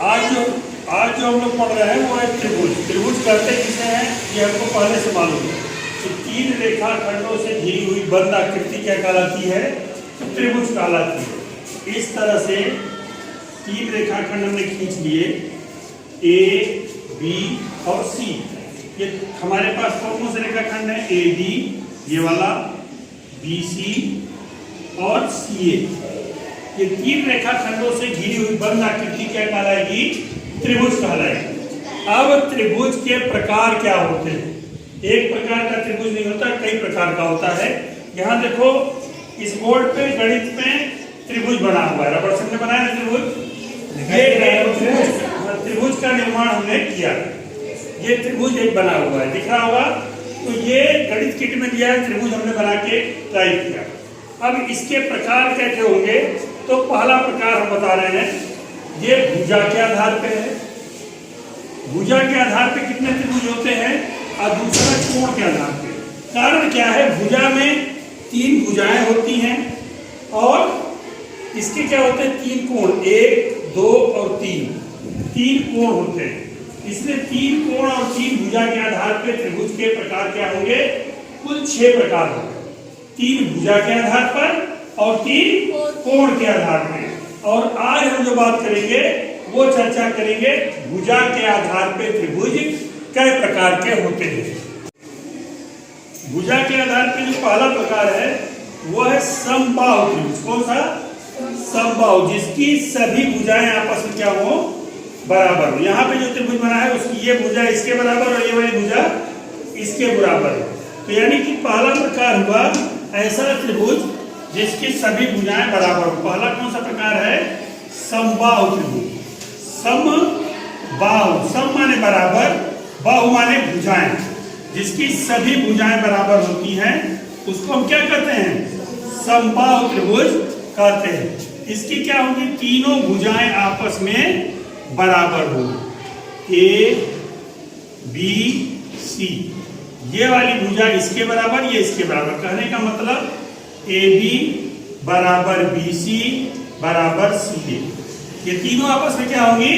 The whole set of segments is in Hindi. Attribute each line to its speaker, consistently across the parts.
Speaker 1: आज जो हम लोग पढ़ रहे हैं वो है त्रिभुज। त्रिभुज कहते किसे हैं ये हमको पहले से मालूम है कि तीन रेखाखंडों से घिरी हुई बंद आकृति क्या कहलाती है, तो त्रिभुज कहलाती है। इस तरह से तीन रेखाखंड हमने खींच लिए, ए बी और सी। ये हमारे पास कौन से रेखाखंड है, ए बी ये वाला, बी सी और सी ए। ये तीन रेखाखंडों से घिरी हुई बंद आकृति क्या कहलाएगी, त्रिभुज कहलाएगी। अब त्रिभुज के प्रकार क्या होते हैं? एक प्रकार का त्रिभुज नहीं होता, कई प्रकार का होता है। यहाँ देखो इस बोर्ड पे गणित में त्रिभुज बना हुआ है, रबड़ से बनाया ना त्रिभुज। ये त्रिभुज का निर्माण हमने किया, ये त्रिभुज एक बना हुआ है, दिख रहा होगा। तो ये गणित किट में दिया है, त्रिभुज हमने बना के ट्राई किया। अब इसके प्रकार क्या क्या होंगे, तो पहला प्रकार हम बता रहे हैं, ये भुजा के आधार पे है। भुजा के आधार पे कितने त्रिभुज होते हैं, और दूसरा कोण के आधार पे। कारण क्या है, भुजा में तीन भुजाएं होती हैं और इसके क्या होते हैं, तीन कोण, 1, 2 और 3 कोण होते हैं। इसलिए 3 कोण और 3 भुजा के आधार पे त्रिभुज के प्रकार क्या होंगे, कुल 6 प्रकार होंगे। 3 भुजा के आधार पर और 3 कोण के आधार पे। और आज हम जो बात करेंगे वो चर्चा करेंगे भुजा के आधार पे त्रिभुज कई प्रकार के होते हैं। भुजा के आधार पे जो पहला प्रकार है वो है समबाहु त्रिभुज। कौन सा, समबाहु, जिसकी सभी भुजाएं आपस में क्या हो, बराबर हो। यहाँ पे जो त्रिभुज बना है उसकी ये भुजा इसके बराबर और ये वाली भुजा इसके बराबर है। तो यानी कि पहला प्रकार हुआ ऐसा त्रिभुज जिसकी सभी भुजाएं बराबर हो। पहला कौन सा प्रकार है, समबाहु त्रिभुज। समबाहु, सम माने बराबर, बाहु माने भुजाएं, जिसकी सभी भुजाएं बराबर होती हैं उसको हम क्या कहते हैं, समबाहु त्रिभुज कहते हैं। इसकी क्या होगी, तीनों भुजाएं आपस में बराबर हो, ए बी सी। ये वाली भुजा इसके बराबर, ये इसके बराबर। कहने का मतलब ए बी बराबर बी सी बराबर सी ए, ये तीनों आपस में क्या होंगी,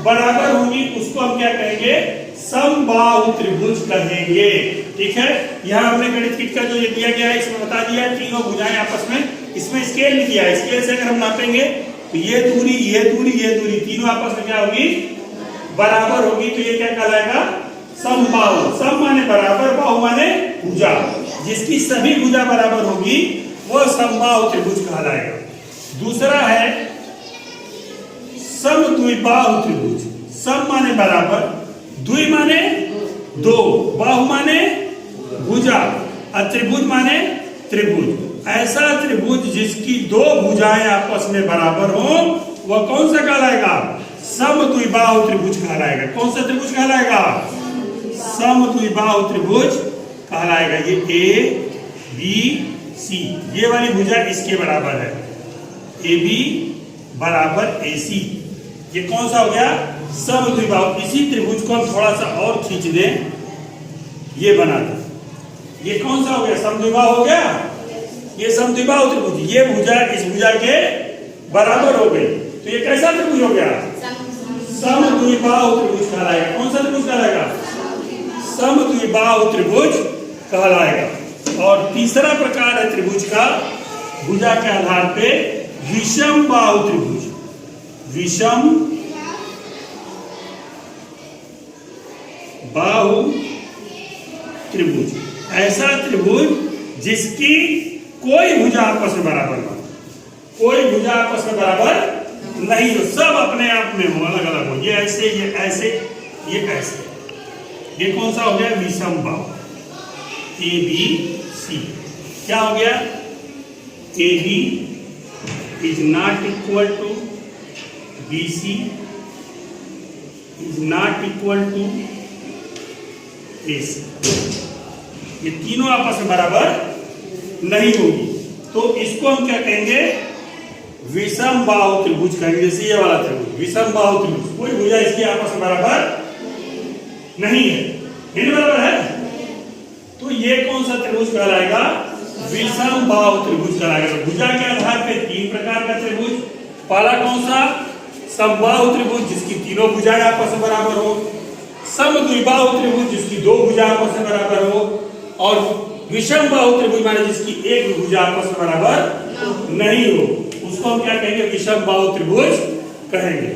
Speaker 1: बराबर होंगी। उसको हम क्या कहेंगे, समबाहु त्रिभुज कहेंगे। ठीक है, यहाँ हमने गणित किट का जो ये दिया गया है इसमें बता दिया है तीनों भुजाएं आपस में। इसमें स्केल भी दिया है, स्केल से अगर हम नापेंगे तो ये दूरी ये दूरी ये दूरी तीनों आपस में क्या होगी, बराबर होगी। तो ये क्या कहलाएगा, समबाहु। सम माने बराबर, बाहु माने भुजा, जिसकी सभी भुजा बराबर होगी वो समबाहु त्रिभुज कहलाएगा। दूसरा है समद्विबाहु त्रिभुज। सम माने बराबर, द्वि माने दो, बाहु माने भुजा और त्रिभुज माने त्रिभुज। ऐसा त्रिभुज जिसकी दो भुजाएं आपस में बराबर हो वह कौन सा कहलाएगा, समद्विबाहु त्रिभुज कहलाएगा। कौन सा त्रिभुज कहलाएगा, समद्विबाहु त्रिभुज कहलाएगा। ये ए बी सी, ये वाली भुजा इसके बराबर है, ए बी बराबर ए सी। ये कौन सा हो गया, समद्विबाहु। इसी त्रिभुज को हम थोड़ा सा और खींच दें, ये बना दें। ये कौन सा हो गया, समद्विबाहु हो गया। ये समद्विबाहु त्रिभुज, ये भुजा इस भुजा के बराबर हो गई। तो ये कैसा त्रिभुज हो गया, समद्विबाहु त्रिभुज कहलाएगा। कौन सा त्रिभुज कहलाएगा, समद्विबाहु त्रिभुज कहलाएगा। और तीसरा प्रकार है त्रिभुज का, भुजा के आधार पे विषम बाहु त्रिभुज। विषम बाहु त्रिभुज, ऐसा त्रिभुज जिसकी कोई भुजा आपस में बराबर हो, कोई भुजा आपस में बराबर नहीं हो, सब अपने आप में हो, अलग अलग हो। ये ऐसे, ये ऐसे, ये ऐसे। ये कौन सा हो गया, विषम बाहु। ए बी सी क्या हो गया, A B is not equal to B C is not equal to A C. ये तीनों आपस में बराबर नहीं होगी, तो इसको हम क्या कहेंगे, विषम बाहु त्रिभुज कहेंगे। जैसे ये वाला त्रिभुज विषम बाहु त्रिभुज, कोई भुजा इसकी आपस में बराबर नहीं है, बराबर है। तो ये कौन सा त्रिभुज कहलाएगा, विषम बाहु त्रिभुज कहलाएगा। भुजा के आधार पे 3 प्रकार का त्रिभुज। पहला कौन सा, समबाहु त्रिभुज जिसकी तीनों भुजाएं आपस में बराबर हो, समद्विबाहु त्रिभुज जिसकी दो भुजा आपस में बराबर हो, और विषम बाहु त्रिभुज माने जिसकी एक भी भुजा आपस में बराबर नहीं हो, उसको हम क्या कहेंगे? विषम बाहु त्रिभुज कहेंगे।